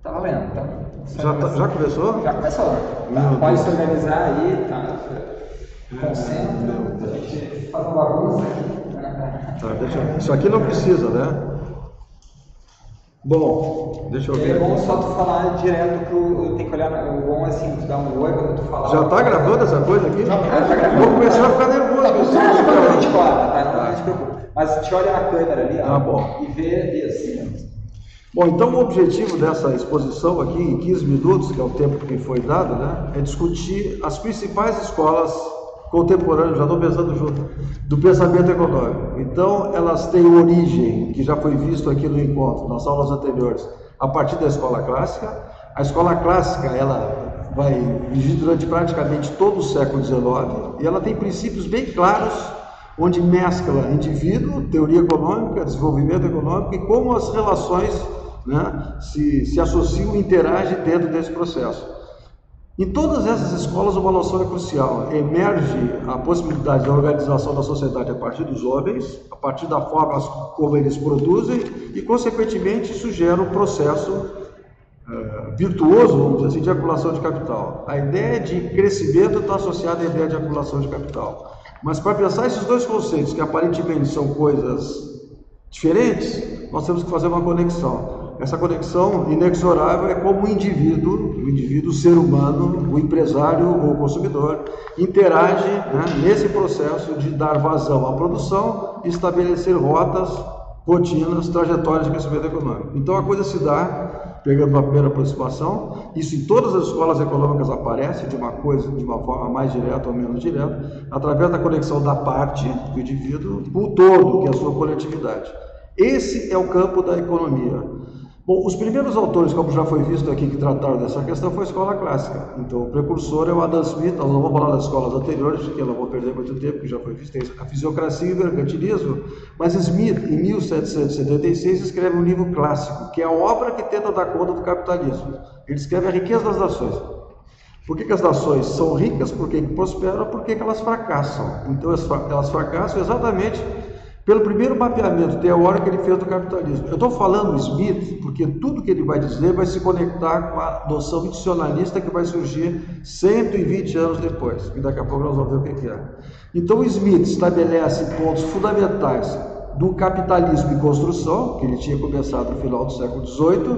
Tá valendo. Então, Já começou? já começou. Tá, pode se organizar aí, tá? Concentra, a gente faz uma bagunça aqui. Tá, isso aqui não precisa, né? Bom, deixa eu ver. É bom aqui. só tu falar direto eu tenho que olhar. O bom é assim, tu dá um oi quando tu falar. Já tá gravando essa coisa aqui? Já tá gravando. Vou começar a ficar nervoso. Tá, pessoal. depois a gente corta, tá? Não se preocupe. Mas te olha na câmera ali, ó. Tá bom. E vê isso. Bom, então o objetivo dessa exposição aqui, em 15 minutos, que é o tempo que foi dado, né, é discutir as principais escolas contemporâneas, já estou pensando junto, do pensamento econômico. Então, elas têm origem, que já foi visto aqui no encontro, nas aulas anteriores, a partir da escola clássica. A escola clássica, ela vai vigir durante praticamente todo o século XIX, e ela tem princípios bem claros, onde mescla indivíduo, teoria econômica, desenvolvimento econômico, e como as relações, né, se associam e interagem dentro desse processo. Em todas essas escolas, uma noção é crucial. Emerge a possibilidade da organização da sociedade a partir dos homens, a partir da forma como eles produzem, e, consequentemente, isso gera um processo virtuoso, vamos dizer assim, de acumulação de capital. A ideia de crescimento está associada à ideia de acumulação de capital. Mas, para pensar esses dois conceitos, que aparentemente são coisas diferentes, nós temos que fazer uma conexão. Essa conexão inexorável é como o indivíduo, o ser humano, o empresário ou o consumidor, interage, né, nesse processo de dar vazão à produção e estabelecer rotas, rotinas, trajetórias de crescimento econômico. Então a coisa se dá, pegando uma primeira aproximação, isso em todas as escolas econômicas aparece de uma forma mais direta ou menos direta, através da conexão da parte do indivíduo com o todo, que é a sua coletividade. Esse é o campo da economia. Bom, os primeiros autores, como já foi visto aqui, que trataram dessa questão foi a escola clássica. Então, o precursor é o Adam Smith. Nós não vamos falar das escolas anteriores, porque eu não vou perder muito tempo, que já foi visto a fisiocracia e o mercantilismo. Mas Smith, em 1776, escreve um livro clássico, que é a obra que tenta dar conta do capitalismo. Ele escreve A Riqueza das Nações. Por que as nações são ricas? Por que prosperam? Por que elas fracassam? Então, elas fracassam exatamente pelo primeiro mapeamento teórico que ele fez do capitalismo. Eu estou falando Smith porque tudo que ele vai dizer vai se conectar com a noção adicionalista que vai surgir 120 anos depois, e daqui a pouco nós vamos ver o que é. Então Smith estabelece pontos fundamentais do capitalismo em construção, que ele tinha começado no final do século XVIII,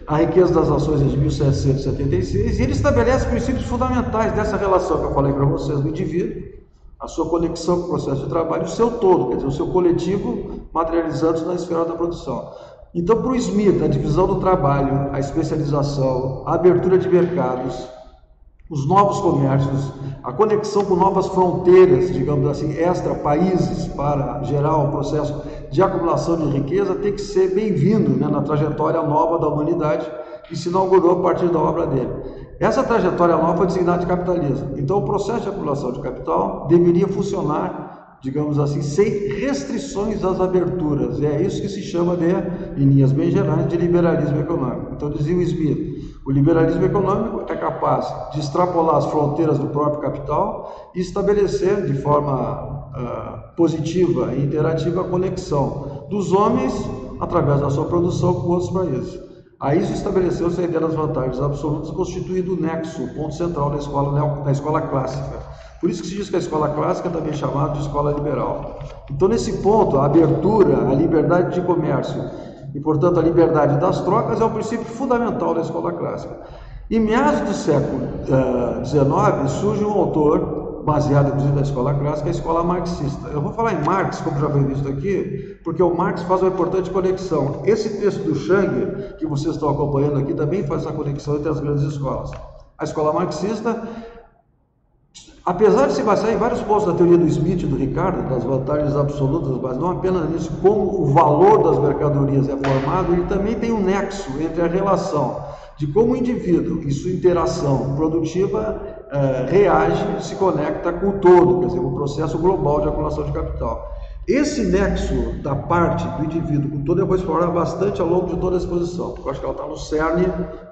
A Riqueza das Nações é de 1776, e ele estabelece princípios fundamentais dessa relação que eu falei para vocês do indivíduo, a sua conexão com o processo de trabalho, o seu todo, quer dizer, o seu coletivo materializando-se na esfera da produção. Então, para o Smith, a divisão do trabalho, a especialização, a abertura de mercados, os novos comércios, a conexão com novas fronteiras, digamos assim, extra-países, para gerar um processo de acumulação de riqueza, tem que ser bem-vindo, né, na trajetória nova da humanidade que se inaugurou a partir da obra dele. Essa trajetória nova foi designada de capitalismo. Então, o processo de acumulação de capital deveria funcionar, digamos assim, sem restrições às aberturas. E é isso que se chama de, em linhas bem gerais, de liberalismo econômico. Então, dizia o Smith, o liberalismo econômico é capaz de extrapolar as fronteiras do próprio capital e estabelecer de forma positiva e interativa a conexão dos homens através da sua produção com outros países. A isso estabeleceu-se a ideia das vantagens absolutas, constituindo o nexo, o ponto central da escola clássica. Por isso que se diz que a escola clássica é também chamada de escola liberal. Então, nesse ponto, a abertura, a liberdade de comércio e, portanto, a liberdade das trocas é um princípio fundamental da escola clássica. Em meados do século XIX, surge um autor, baseado inclusive na escola clássica, a escola marxista. Eu vou falar em Marx, como já foi visto aqui, porque o Marx faz uma importante conexão. Esse texto do Chang, que vocês estão acompanhando aqui, também faz essa conexão entre as grandes escolas. A escola marxista, apesar de se basear em vários pontos da teoria do Smith e do Ricardo, das vantagens absolutas, mas não apenas nisso, como o valor das mercadorias é formado, ele também tem um nexo entre a relação de como o indivíduo e sua interação produtiva reage, se conecta com o todo, quer dizer, o processo global de acumulação de capital. Esse nexo da parte do indivíduo com o todo eu vou explorar bastante ao longo de toda a exposição. Eu acho que ela está no cerne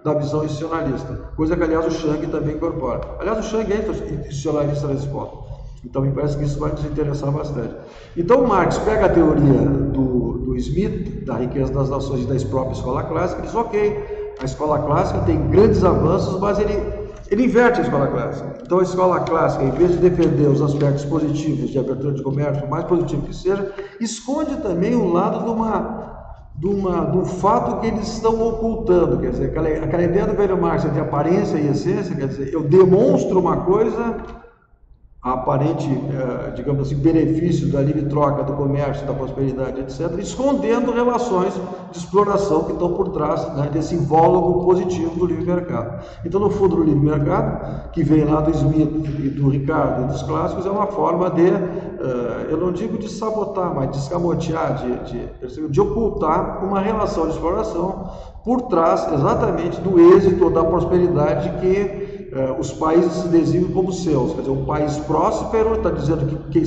da visão institucionalista, coisa que, aliás, o Chang também incorpora. Aliás, o Chang é institucionalista nesse ponto. Então, me parece que isso vai nos interessar bastante. Então, Marx pega a teoria do Smith, da riqueza das nações e da própria escola clássica, e diz, ok, a escola clássica tem grandes avanços, mas ele inverte a escola clássica. Então a escola clássica, em vez de defender os aspectos positivos de abertura de comércio, por mais positivo que seja, esconde também o lado do fato que eles estão ocultando, quer dizer, aquela ideia do velho Marx de aparência e essência, quer dizer, eu demonstro uma coisa, a aparente, digamos assim, benefício da livre troca, do comércio, da prosperidade, etc., escondendo relações de exploração que estão por trás, né, desse invólucro positivo do livre mercado. Então, no fundo, o livre mercado, que vem lá do Smith e do Ricardo e dos clássicos, é uma forma de, eu não digo de sabotar, mas de escamotear, de ocultar uma relação de exploração por trás exatamente do êxito ou da prosperidade que os países se designam como seus. Quer dizer, um país próspero está dizendo que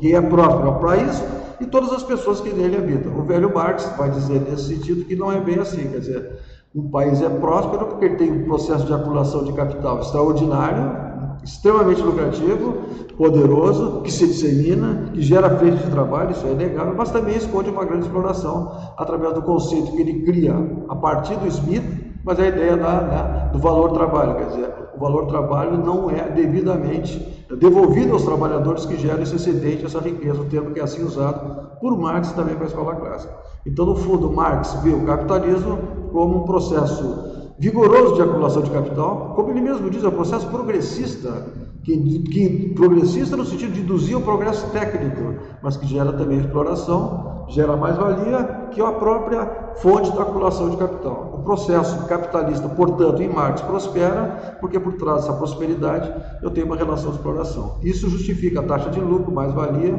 quem é próspero é o país e todas as pessoas que nele habitam. O velho Marx vai dizer nesse sentido que não é bem assim, quer dizer, um país é próspero porque ele tem um processo de acumulação de capital extraordinário, extremamente lucrativo, poderoso, que se dissemina, que gera frente de trabalho, isso é inegável, mas também esconde uma grande exploração através do conceito que ele cria a partir do Smith, mas a ideia do valor trabalho, quer dizer, o valor trabalho não é devidamente devolvido aos trabalhadores que geram esse excedente, essa riqueza, o termo que é assim usado por Marx e também para a escola clássica. Então, no fundo, Marx vê o capitalismo como um processo vigoroso de acumulação de capital, como ele mesmo diz, é um processo progressista, progressista no sentido de induzir o progresso técnico, mas que gera também exploração, gera mais-valia, que é a própria fonte da acumulação de capital. O processo capitalista, portanto, em Marx prospera, porque por trás dessa prosperidade eu tenho uma relação de exploração. Isso justifica a taxa de lucro, mais-valia,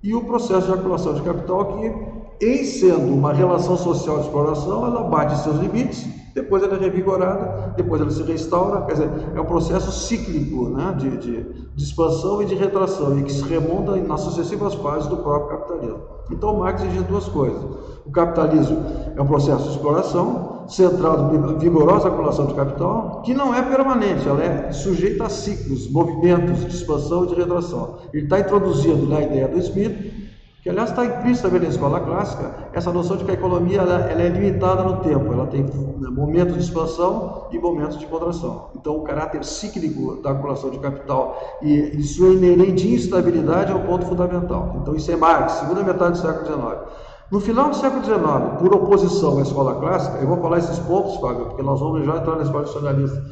e o processo de acumulação de capital que, em sendo uma relação social de exploração, ela bate seus limites, depois ela é revigorada, depois ela se restaura, quer dizer, é um processo cíclico, né, de expansão e de retração, e que se remonta nas sucessivas fases do próprio capitalismo. Então Marx exige duas coisas. O capitalismo é um processo de exploração, centrado em vigorosa acumulação de capital, que não é permanente, ela é sujeita a ciclos, movimentos de expansão e de retração. Ele está introduzindo na ideia do Smith, que aliás está implícito também na escola clássica, essa noção de que a economia ela é limitada no tempo, ela tem momentos de expansão e momentos de contração. Então o caráter cíclico da acumulação de capital e sua inerente instabilidade é um ponto fundamental. Então isso é Marx, segunda metade do século XIX. No final do século XIX, por oposição à escola clássica, eu vou falar esses pontos, Fábio, porque nós vamos já entrar na escola nacionalista,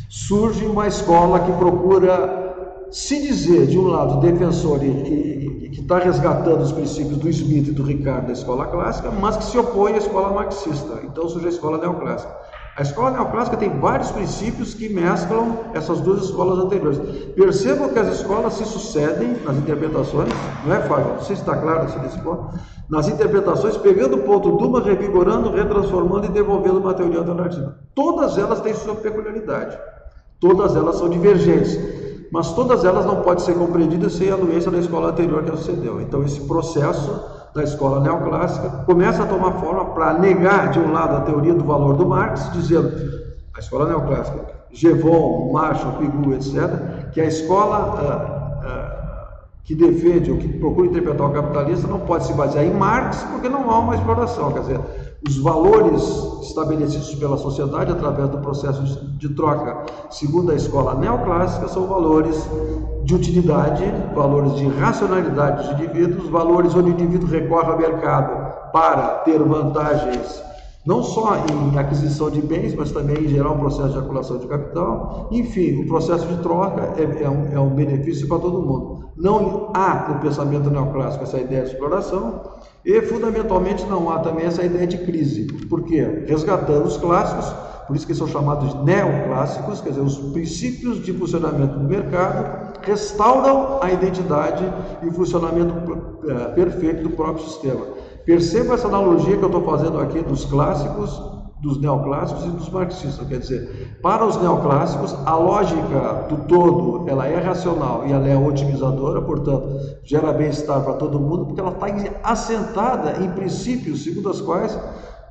surge uma escola que procura se dizer, de um lado, defensor e que está resgatando os princípios do Smith e do Ricardo da escola clássica, mas que se opõe à escola marxista. Então surge a escola neoclássica. A escola neoclássica tem vários princípios que mesclam essas duas escolas anteriores. Percebam que as escolas se sucedem nas interpretações, não é, Fábio? Não sei se está claro assim nesse ponto. Nas interpretações, pegando o ponto de uma, revigorando, retransformando e devolvendo uma teoria alternativa. Todas elas têm sua peculiaridade. Todas elas são divergentes. Mas todas elas não podem ser compreendidas sem a anuência da escola anterior que sucedeu. Então esse processo da escola neoclássica começa a tomar forma para negar, de um lado, a teoria do valor do Marx, dizendo, a escola neoclássica, Jevon, Marshall, Pigou, etc., que a escola que defende ou que procura interpretar o capitalista não pode se basear em Marx, porque não há uma exploração, quer dizer, os valores estabelecidos pela sociedade através do processo de troca, segundo a escola neoclássica, são valores de utilidade, valores de racionalidade dos indivíduos, valores onde o indivíduo recorre ao mercado para ter vantagens, não só em aquisição de bens, mas também em gerar um processo de acumulação de capital. Enfim, o processo de troca é um benefício para todo mundo. Não há no pensamento neoclássico essa ideia de exploração e, fundamentalmente, não há também essa ideia de crise. Por quê? Resgatando os clássicos, por isso que são chamados de neoclássicos, quer dizer, os princípios de funcionamento do mercado restauram a identidade e o funcionamento perfeito do próprio sistema. Perceba essa analogia que eu estou fazendo aqui dos clássicos, dos neoclássicos e dos marxistas. Quer dizer, para os neoclássicos, a lógica do todo ela é racional e ela é otimizadora, portanto, gera bem-estar para todo mundo, porque ela está assentada em princípios segundo os quais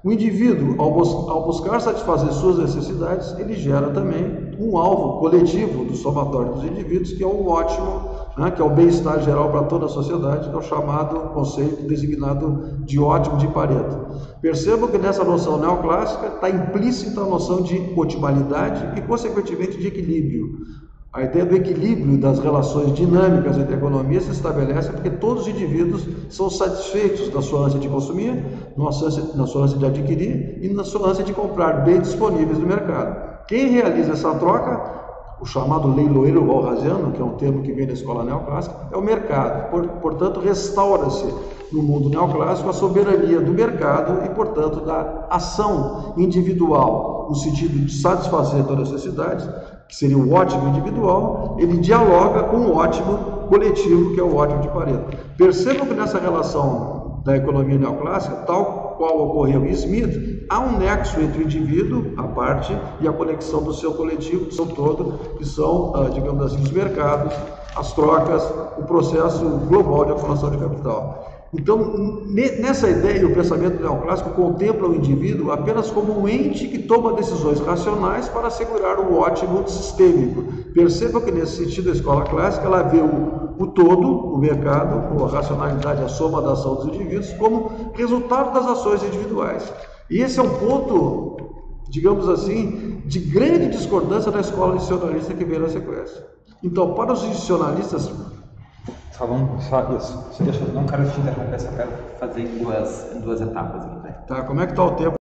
o indivíduo, ao buscar satisfazer suas necessidades, ele gera também um alvo coletivo do somatório dos indivíduos, que é um ótimo né, que é o bem-estar geral para toda a sociedade, que é o chamado conceito designado de ótimo de Pareto. Percebam que nessa noção neoclássica está implícita a noção de otimalidade e, consequentemente, de equilíbrio. A ideia do equilíbrio das relações dinâmicas entre a economia se estabelece porque todos os indivíduos são satisfeitos na sua ânsia de consumir, na sua ânsia de adquirir e na sua ânsia de comprar bens disponíveis no mercado. Quem realiza essa troca, o chamado leiloeiro walrasiano, que é um termo que vem da escola neoclássica, é o mercado. Portanto, restaura-se no mundo neoclássico a soberania do mercado e, portanto, da ação individual, no sentido de satisfazer todas as necessidades, que seria o ótimo individual, ele dialoga com o ótimo coletivo, que é o ótimo de Pareto. Percebam que nessa relação da economia neoclássica, tal qual ocorreu em Smith, há um nexo entre o indivíduo, a parte, e a conexão do seu coletivo, do seu todo, que são, digamos assim, os mercados, as trocas, o processo global de acumulação de capital. Então, nessa ideia, o pensamento neoclássico contempla o indivíduo apenas como um ente que toma decisões racionais para assegurar o ótimo sistêmico. Perceba que, nesse sentido, a escola clássica ela vê o todo, o mercado, a racionalidade, a soma da ação dos indivíduos, como resultado das ações individuais. E esse é um ponto, digamos assim, de grande discordância da escola adicionalista que vem na sequência. Então, para os adicionalistas, Só isso. Deixa eu não quero te interromper, só quero fazer em duas etapas. tá, como é que está o tempo?